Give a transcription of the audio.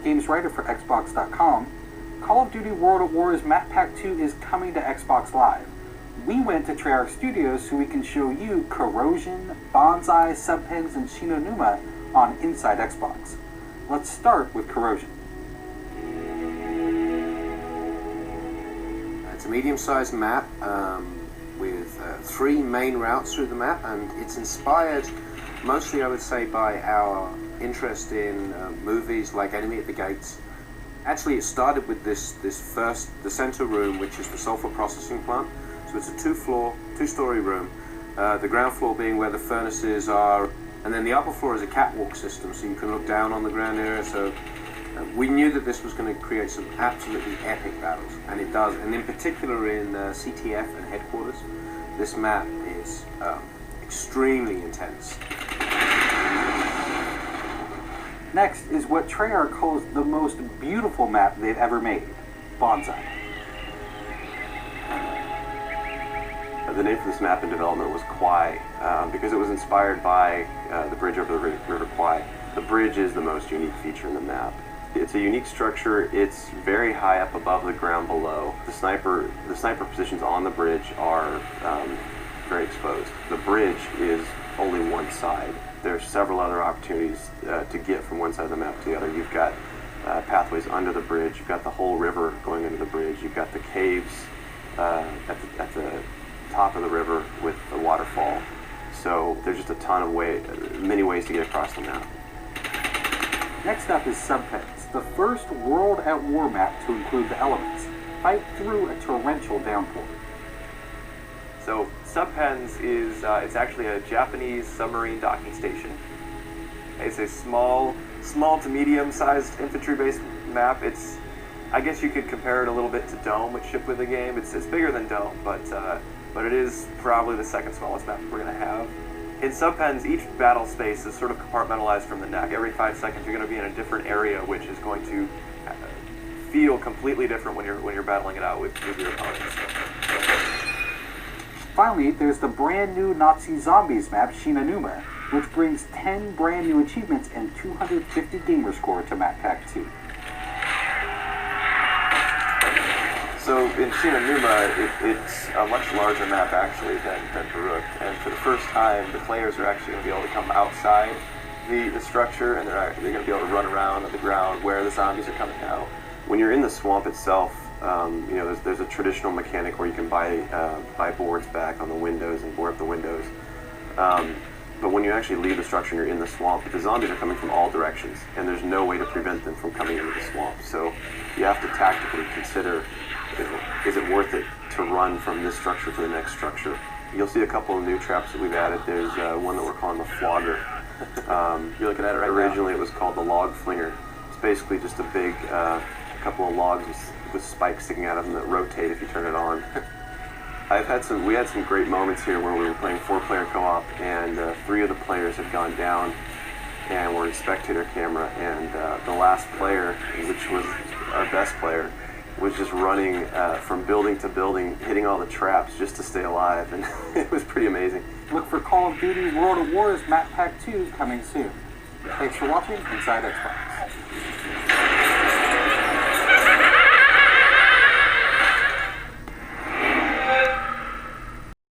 games writer for Xbox.com. Call of Duty World at War's Map Pack 2 is coming to Xbox Live. We went to Treyarch Studios so we can show you Corrosion, Bonsai, Subpens, and Shinonuma on Inside Xbox. Let's start with Corrosion. It's a medium-sized map with 3 main routes through the map, and it's inspired mostly, I would say, by our interest in movies like Enemy at the Gates. Actually, it started with the center room, which is the sulfur processing plant. So it's a two-story room. The ground floor being where the furnaces are, and then the upper floor is a catwalk system, so you can look down on the ground area. So we knew that this was going to create some absolutely epic battles, and it does. And in particular in CTF and headquarters, this map is extremely intense. Next is what Treyarch calls the most beautiful map they've ever made, Bonsai. The name for this map in development was Kwai, because it was inspired by the bridge over the River Kwai. The bridge is the most unique feature in the map. It's a unique structure. It's very high up above the ground below. The sniper positions on the bridge are very exposed. The bridge is only one side. There's several other opportunities to get from one side of the map to the other. You've got pathways under the bridge. You've got the whole river going under the bridge. You've got the caves at the top of the river with the waterfall. So there's just a ton of many ways to get across the map. Next up is Subpens, the first World at War map to include the elements. Fight through a torrential downpour. So Subpens is it's actually a Japanese submarine docking station. It's a small to medium-sized infantry-based map. I guess you could compare it a little bit to Dome, which shipped with the game. It's bigger than Dome, but it is probably the second smallest map we're going to have. In Subpens, each battle space is sort of compartmentalized from the neck. Every 5 seconds, you're going to be in a different area, which is going to feel completely different when you're battling it out with your opponents. Finally, there's the brand new Nazi Zombies map, Shinonuma, which brings 10 brand new achievements and 250 gamer score to Map Pack 2. So in Shinonuma, it's a much larger map actually than Baruch, and for the first time, the players are actually going to be able to come outside the structure, and they're going to be able to run around on the ground where the zombies are coming out. When you're in the swamp itself, there's a traditional mechanic where you can buy boards back on the windows and board up the windows. But when you actually leave the structure and you're in the swamp, the zombies are coming from all directions, and there's no way to prevent them from coming into the swamp. So you have to tactically consider, is it worth it to run from this structure to the next structure? You'll see a couple of new traps that we've added. There's one that we're calling the Flogger. You're looking at it right Originally now. It was called the Log Flinger. It's basically just a big couple of logs with spikes sticking out of them that rotate if you turn it on. We had some great moments here where we were playing 4-player co-op, and 3 of the players had gone down and were in spectator camera, and the last player, which was our best player, was just running from building to building, hitting all the traps just to stay alive, and it was pretty amazing. Look for Call of Duty World at War's Map Pack 2 coming soon. Thanks for watching Inside Xbox.